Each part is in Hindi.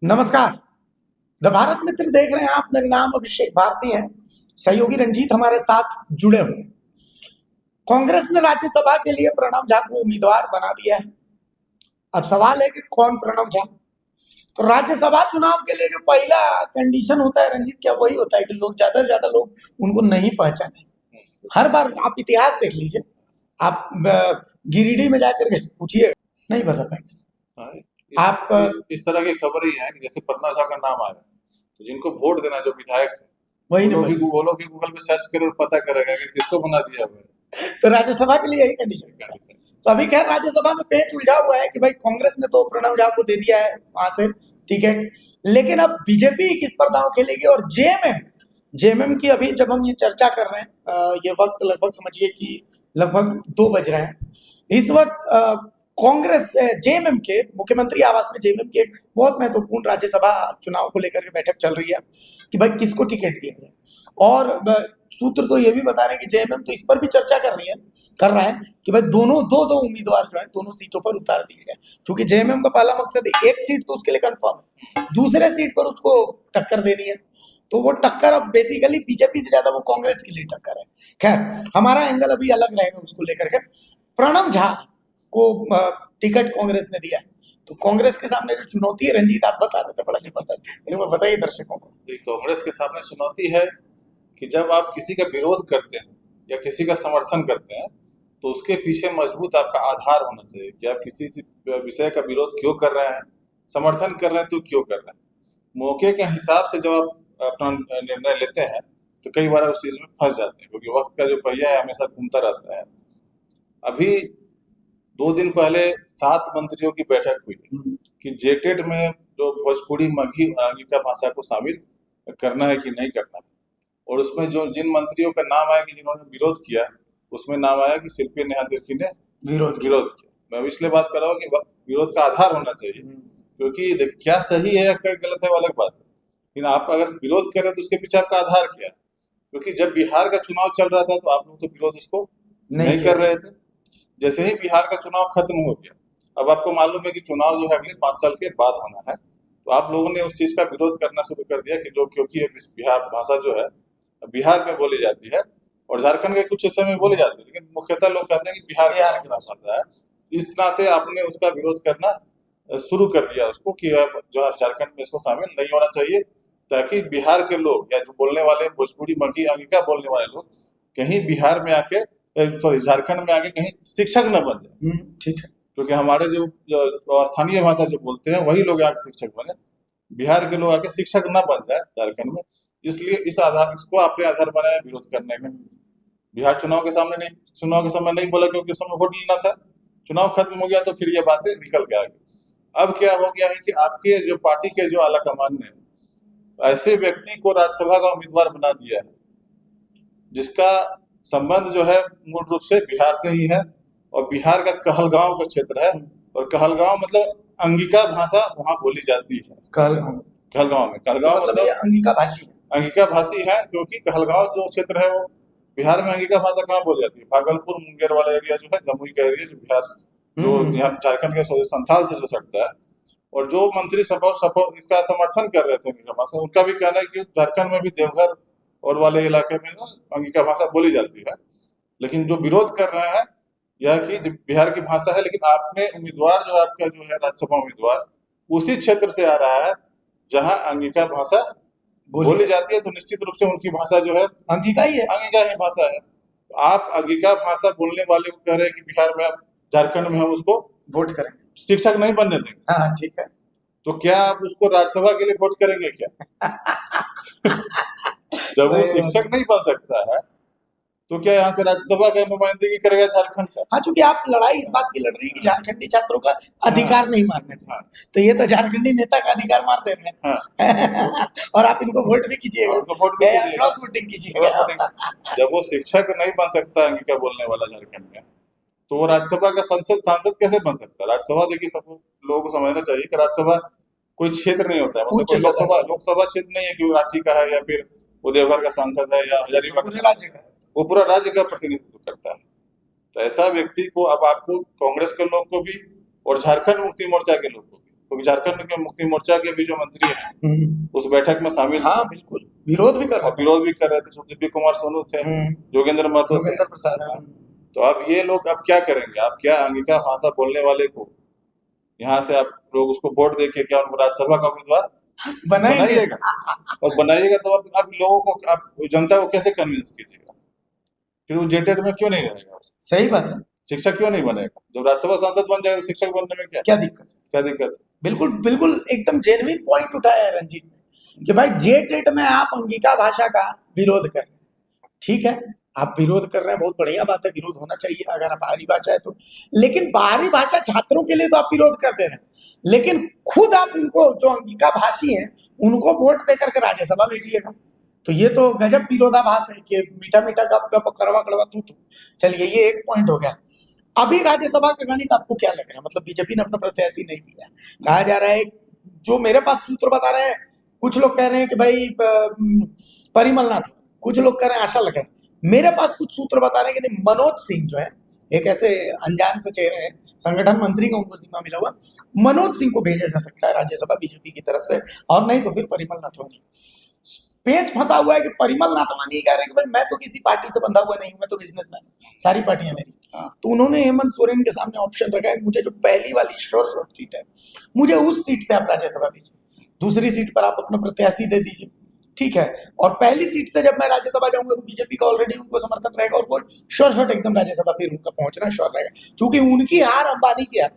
नमस्कार। द भारत मित्र देख रहे हैं आप। मेरा नाम अभिषेक भारती है। सहयोगी रंजीत हमारे साथ जुड़े हुए हैं। कांग्रेस ने राज्यसभा के लिए प्रणव झा को उम्मीदवार बना दिया है। अब सवाल है कि कौन प्रणव झा। तो राज्यसभा चुनाव के लिए जो पहला कंडीशन होता है रंजीत, क्या वही होता है कि लोग ज्यादा से ज्यादा लोग उनको नहीं पहचाने। हर बार आप इतिहास देख लीजिए, आप गिरिडीह में जाकर के पूछिए, नहीं बता पाएंगे। आप इस तरह की खबर ही है कि जैसे प्रणव झा का नाम आया तो जिनको वोट देना जो विधायक है वही वो लोग भी गूगल पे सर्च करे और पता करेगा कि किसको बना दिया हुआ है। तो राज्यसभा के लिए यही कंडीशन है। तो अभी खैर राज्यसभा में पेच उलझा हुआ है कि भाई कांग्रेस ने तो प्रणव झा को दे दिया है वहां से टिकट, लेकिन अब बीजेपी किस पर दांव खेलेगी। और जेएमएम की अभी जब हम ये चर्चा कर रहे हैं, ये वक्त लगभग समझिए कि लगभग 2 बज रहे हैं इस वक्त। कांग्रेस जेएमएम के मुख्यमंत्री आवास में जेएमएम के एक बहुत महत्वपूर्ण राज्यसभा चुनाव को लेकर के बैठक चल रही है कि भाई किसको टिकट दिया जाए। और सूत्र तो ये भी बता रहे हैं कि जेएमएम तो इस पर भी चर्चा कर रहा है कि भाई दोनों दो उम्मीदवार जो है दोनों सीटों पर उतार दिए गए, क्योंकि जेएमएम का पहला मकसद है एक सीट तो उसके लिए कंफर्म है, दूसरे सीट पर उसको टक्कर देनी है। तो वो टक्कर अब बेसिकली बीजेपी से ज्यादा वो कांग्रेस के लिए टक्कर है। खैर हमारा एंगल अभी अलग रहेगा उसको लेकर के। प्रणव झा को टिकट कांग्रेस ने दिया, तो कांग्रेस के सामने जो चुनौती है रंजीत आप बता रहे थे बड़ा जबरदस्त है, बताइए दर्शकों को। कांग्रेस के सामने चुनौती है कि जब आप किसी का विरोध करते हैं या किसी का समर्थन करते हैं तो उसके पीछे मजबूत आपका आधार होना चाहिए कि आप किसी विषय का विरोध क्यों कर रहे हैं, समर्थन कर रहे हैं तो क्यों कर रहे हैं। मौके के हिसाब से जब आप अपना निर्णय लेते हैं तो कई बार उस चीज में फंस जाते हैं, क्योंकि वक्त का जो पहिया है हमेशा घूमता रहता है। अभी 2 दिन पहले 7 मंत्रियों की बैठक हुई कि जेटेट में जो भोजपुरी मगही आंगिका भाषा को शामिल करना है कि नहीं करना है। और उसमें जो जिन मंत्रियों का नाम आया कि जिन्होंने विरोध किया, उसमें नाम आया कि शिल्पी नेहा तिर्की ने विरोध किया। मैं इसलिए बात कर रहा हूँ कि विरोध का आधार होना चाहिए, क्योंकि देखिए क्या सही है या क्या गलत है वो अलग बात है, लेकिन आप अगर विरोध करें तो उसके पीछे आपका आधार क्या है। क्योंकि जब बिहार का चुनाव चल रहा था तो आप लोग तो विरोध उसको नहीं कर रहे थे। जैसे ही बिहार का चुनाव खत्म हो गया, अब आपको मालूम है कि चुनाव जो है अगले 5 साल के बाद होना है, तो आप लोगों ने उस चीज का विरोध करना शुरू कर दिया कि जो क्योंकि बिहार भाषा जो है बिहार में बोली जाती है और झारखंड के कुछ हिस्से में बोली जाती है, लेकिन मुख्यतः लोग कहते हैं कि बिहार की भाषा है। इस नाते आपने उसका विरोध करना शुरू कर दिया उसको कि जो झारखंड में इसको शामिल नहीं होना चाहिए, ताकि बिहार के लोग या जो बोलने वाले भोजपुरी मगही आंगिका बोलने वाले लोग कहीं बिहार में आके झारखंड में आके कहीं शिक्षक न बन जाए। ठीक है, क्योंकि हमारे जो स्थानीय भाषा जो बोलते हैं वही लोग आके शिक्षक बने, बिहार के लोग आके शिक्षक न बन जाए झारखंड में। इसलिए इसको अपने आधार बनाया विरोध करने में। बिहार चुनाव के समय नहीं बोला क्योंकि उस समय वोट लेना था। चुनाव खत्म हो गया तो फिर ये बातें निकल के आ गई। अब क्या हो गया है कि आपके जो पार्टी के जो आला कमान ने ऐसे व्यक्ति को राज्यसभा का उम्मीदवार बना दिया है जिसका संबंध जो है मूल रूप से बिहार से ही है, और बिहार का कहलगांव का क्षेत्र है, और कहलगांव मतलब अंगिका भाषा वहां बोली जाती है। कहलगांव में मतलब अंगिका भाषी है, क्योंकि कहलगांव जो क्षेत्र है वो बिहार में अंगिका भाषा कहाँ बोली जाती है, भागलपुर मुंगेर वाला एरिया जो है, जमुई का एरिया जो बिहार जो यहाँ झारखंड के संथाल से जो सटता है। और जो मंत्री सपोर्ट इसका समर्थन कर रहे थे अंगिका भाषा, उनका भी कहना है कि झारखंड में भी देवघर और वाले इलाके में अंगिका भाषा बोली जाती है। लेकिन जो विरोध कर रहे हैं यह कि बिहार की भाषा है, लेकिन आपने उम्मीदवार जो आपका जो है राज्यसभा उम्मीदवार उसी क्षेत्र से आ रहा है जहां अंगिका भाषा बोली जाती है, तो निश्चित रूप से उनकी भाषा जो है अंगिका ही भाषा है। तो आप अंगिका भाषा बोलने वाले को कह रहे हैं कि बिहार में झारखंड में हम उसको वोट करेंगे, शिक्षक नहीं बनने देंगे। हाँ ठीक है, तो क्या आप उसको राज्यसभा के लिए वोट करेंगे क्या? जब वो शिक्षक नहीं बन सकता है तो क्या यहाँ से राज्यसभा का नुमाइंदगी करेगा झारखंड का? हाँ, चूंकि आप लड़ाई इस बात की लड़ रही है कि झारखंडी छात्रों का अधिकार नहीं मारना चाहिए, तो ये तो झारखंडी नेता का अधिकार मार दे रहे हैं। और आप इनको वोट भी कीजिएगा, क्रॉस वोटिंग कीजिएगा। जब वो शिक्षक नहीं बन सकता अंगिका बोलने वाला झारखंड में, तो वो राज्यसभा का सांसद कैसे बन सकता है? राज्यसभा देखिए सब लोगों को समझना चाहिए कि राज्यसभा कोई क्षेत्र नहीं होता है, मतलब कोई लोकसभा क्षेत्र नहीं है कि रांची का है या फिर वो देवघर का सांसद है या हजारीबाग का, वो पूरा राज्य का प्रतिनिधित्व करता है। तो ऐसा व्यक्ति को अब आपको कांग्रेस के लोग को भी और झारखंड मुक्ति मोर्चा के लोग को भी क्योंकि झारखंड के मुक्ति मोर्चा के भी जो मंत्री हैं हम्म, उस बैठक में शामिल थे हाँ बिल्कुल विरोध भी कर रहे और विरोध भी कर रहे थे। सुदीप कुमार सोनू थे, थे। योगेंद्र महतो थे। योगेंद्र प्रसाद, हाँ। तो अब ये लोग अब क्या करेंगे? आप क्या अंगिका भाषा बोलने वाले को यहाँ से आप लोग उसको वोट देके क्या उनको राज्यसभा का उम्मीदवार बनाएंगे। बनाइएगा? और बनाइएगा तो अब लोगों को, आप जनता को कैसे कन्विंस कीजिएगा? फिर वो जेटेड में क्यों नहीं रहेगा? सही बात है, शिक्षक क्यों नहीं बनेगा? जब राज्यसभा सांसद बन जाएगा तो शिक्षक बनने में क्या दिक्कत है? क्या दिक्कत है? बिल्कुल बिल्कुल एकदम जेन्युइन पॉइंट उठाया है रंजीत ने कि भाई जेटेट में आप अंगिका भाषा का विरोध कर रहे हैं, ठीक है, आप विरोध कर रहे हैं, बहुत बढ़िया बात है, विरोध होना चाहिए अगर आप बाहरी भाषा है तो। लेकिन बाहरी भाषा छात्रों के लिए तो आप विरोध कर दे रहे हैं, लेकिन खुद आप उनको जो अंगिका भाषी हैं उनको वोट दे करके राज्यसभा भेजिएगा। तो ये तो गजब विरोधाभास है कि मीठा मीठा गप गप कड़वा कड़वा तू तू। चलिए ये एक पॉइंट हो गया। अभी राज्यसभा का गणित आपको क्या लग रहा है? मतलब बीजेपी ने अपना प्रत्याशी नहीं दिया, कहा जा रहा है, जो मेरे पास सूत्र बता रहे हैं, कुछ लोग कह रहे हैं कि भाई परिमल नाथ, कुछ लोग कह रहे हैं आशा लग रहा है, मेरे पास कुछ सूत्र बता रहे हैं कि नहीं, मनोज सिंह जो है एक ऐसे अनजान से चेहरे हैं, संगठन मंत्री का उनको जिम्मा मिला हुआ, मनोज सिंह को भेजा जा सकता है राज्यसभा बीजेपी की तरफ से, और नहीं तो फिर परिमल नाथवानी। पेच फंसा हुआ है कि परिमल नाथवानी कह रहे हैं कि भाई मैं तो किसी पार्टी से बंधा हुआ नहीं हूं, मैं तो बिजनेसमैन हूं, सारी पार्टियां मेरी। तो उन्होंने हेमंत सोरेन के सामने ऑप्शन रखा है, मुझे जो पहली वाली शॉर्ट सीट है, मुझे उस सीट से आप राज्यसभा भेजिए, दूसरी सीट पर आप अपना प्रत्याशी दे दीजिए, ठीक है, और पहली सीट से जब मैं राज्यसभा जाऊंगा तो बीजेपी का ऑलरेडी उनको समर्थन रहेगा और वो शॉर्ट एकदम राज्यसभा फिर उनका पहुंचना श्योर रहेगा, क्योंकि उनकी हार अंबानी की हार,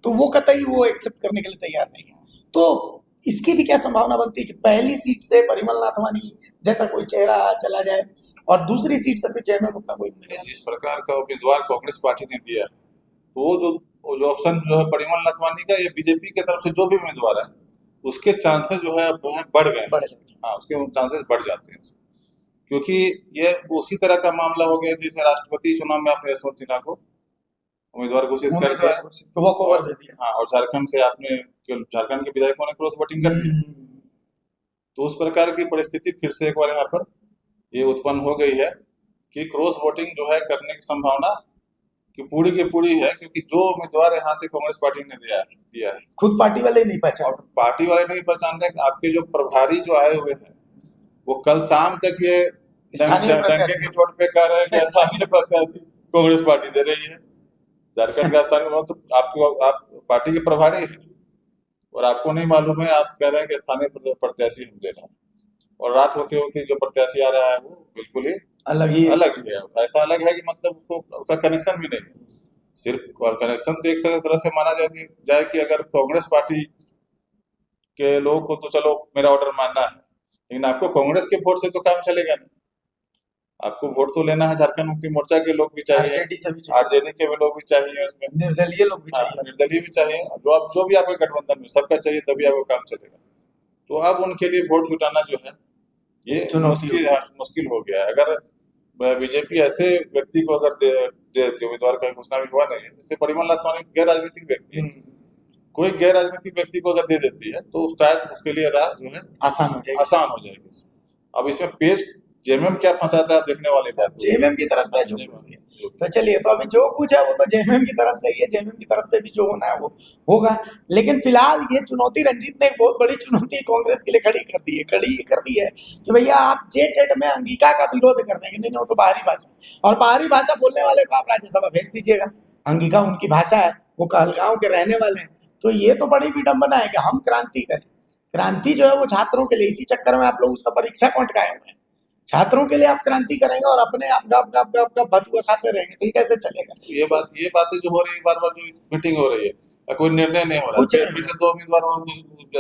तो वो कतई वो एक्सेप्ट करने के लिए तैयार नहीं है। तो इसकी भी क्या संभावना बनती है कि पहली सीट से परिमल नाथवानी जैसा कोई चेहरा चला जाए और दूसरी सीट से फिर जयमेम अपना कोई जिस प्रकार का उम्मीदवार कांग्रेस पार्टी ने दिया है, तो वो जो ऑप्शन जो है परिमल नाथवानी का, ये बीजेपी की तरफ से जो भी उम्मीदवार है उसके चांसेस जो है बढ़ गए। हाँ, उसके चांसेस बढ़ जाते हैं, क्योंकि ये उसी तरह का मामला हो गया जैसे राष्ट्रपति चुनाव में आपने यशवंत सिन्हा को उम्मीदवार घोषित कर दिया, वो कवर दे दिया। हाँ, और झारखंड से आपने झारखंड के विधायकों ने क्रॉस वोटिंग कर दिया। तो उस प्रकार की परिस्थिति फिर से एक बार यहाँ पर ये उत्पन्न हो गई है कि क्रॉस वोटिंग जो है करने की संभावना की पूरी है, क्योंकि जो उम्मीदवार यहाँ से कांग्रेस पार्टी ने दिया है खुद पार्टी वाले नहीं पहचान, और पार्टी वाले नहीं पहचान रहे। आपके जो प्रभारी जो आए हुए हैं वो कल शाम तक ये डंके की चोट पे कह रहे हैं कि स्थानीय प्रत्याशी कांग्रेस पार्टी दे रही है, झारखंड का स्थानीय, तो आप पार्टी के प्रभारी हैं और आपको नहीं मालूम है, आप कह रहे हैं कि स्थानीय प्रत्याशी हम दे रहे हैं, और रात होते होते जो प्रत्याशी आ रहा है वो बिल्कुल ही अलग ही है। ऐसा अलग है कि मतलब उसको उसका कनेक्शन भी नहीं है। सिर्फ और कनेक्शन तो एक तरह से माना जाए कि अगर कांग्रेस पार्टी के लोगों को तो चलो मेरा ऑर्डर मानना है, लेकिन आपको कांग्रेस के वोट से तो काम चलेगा नहीं, आपको वोट तो लेना है झारखंड मुक्ति मोर्चा के लोग भी चाहिए, आरजेडी के भी लोग भी चाहिए, उसमें निर्दलीय लोग भी चाहिए, निर्दलीय भी चाहिए, जो भी आपके गठबंधन में सबका चाहिए, तभी आपको काम चलेगा। तो अब उनके लिए वोट जुटाना जो है ये मुश्किल हो गया है। अगर बीजेपी ऐसे व्यक्ति को अगर दे देती, उम्मीदवार का घोषणा भी हुआ नहीं है, जैसे परिमल नाथवानी गैर राजनीतिक व्यक्ति है, कोई गैर राजनीतिक व्यक्ति को अगर दे देती है तो शायद उसके लिए राह जो है आसान हो जाएगी। अब इसमें पेश जेएमएम क्या फंसाता है देखने वाली बात, जेएमएम की तरफ से जो तो चलिए, तो अभी जो कुछ है वो तो जेएमएम की तरफ से ही है, जेएमएम की तरफ से भी जो होना है वो होगा। लेकिन फिलहाल ये चुनौती रंजीत ने एक बहुत बड़ी चुनौती कांग्रेस के लिए खड़ी कर दी है कि भैया आप जेटेट में अंगिका का विरोध कर रहे हैं, नहीं वो तो बाहरी भाषा, और बाहरी भाषा बोलने वाले को आप राज्यसभा भेज दीजिएगा, अंगिका उनकी भाषा है, वो कहलगांव के रहने वाले हैं। तो ये तो बड़ी विडंबना है कि हम क्रांति करें, क्रांति जो है वो छात्रों के लिए, इसी चक्कर में आप लोग उसका परीक्षा को अटकाए हुए हैं, छात्रों के लिए आप क्रांति करेंगे और अपने आप गप भतुआ खाते रहेंगे, तो ये कैसे चलेगा? ये बातें जो हो रही है, बार-बार जो मीटिंग हो रही है, कोई निर्णय नहीं हो रहा है, फिर से 2 उम्मीदवार और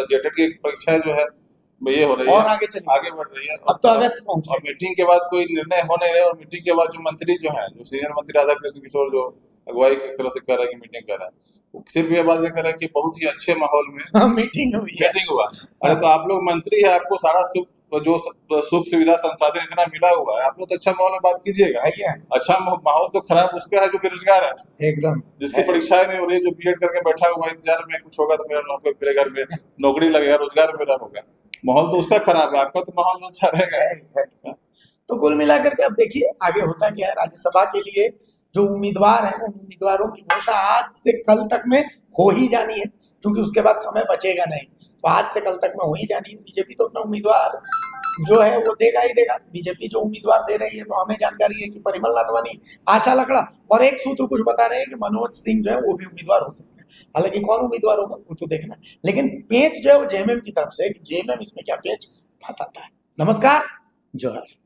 जेटेट की परीक्षा जो है ये हो रही है और आगे बढ़ रही है, अब तो अगस्त पहुंच और मीटिंग के बाद कोई निर्णय हो नहीं रहा, और मीटिंग के बाद जो मंत्री जो है, जो सीनियर मंत्री राधाकृष्ण किशोर जो अगुवाई एक तरह से कर रहा है कि मीटिंग कर रहा है, वो सिर्फ ये बात कर रहा है कि बहुत ही अच्छे माहौल में मीटिंग हुआ। अरे तो आप लोग मंत्री है, आपको सारा सुख सुविधा संसाधन इतना मिला हुआ है, आप लोग तो अच्छा माहौल में बात कीजिएगा। अच्छा माहौल तो खराब उसका है जो बेरोजगार है, एकदम, जिसकी परीक्षाएं नहीं हो रही, जो बीएड करके बैठा हुआ है इंतजार में कुछ होगा तो मेरे घर में नौकरी लगेगा, रोजगार मेरा होगा, माहौल तो उसका खराब है, आपका तो माहौल अच्छा रहेगा। तो कुल मिलाकर के अब देखिए आगे होता क्या है। राज्यसभा के लिए जो उम्मीदवार हैं, उन उम्मीदवारों की घोषणा आज से कल तक में हो ही जानी है, क्योंकि उसके बाद समय बचेगा नहीं। तो आज से कल तक में हो ही जानी है। बीजेपी तो अपना उम्मीदवार जो है वो देगा ही देगा। बीजेपी जो उम्मीदवार दे रही है, तो हमें जानकारी है कि परिमल नाथवानी, आशा लकड़ा और एक सूत्र कुछ बता रहे हैं कि मनोज सिंह जो है वो भी उम्मीदवार हो सकते हैं। हालांकि कौन उम्मीदवार होगा वो तो देखना है। लेकिन पेच जो है वो जेएमएम की तरफ से, जेएमएम इसमें क्या पेच फंसाता है। नमस्कार, जोहर।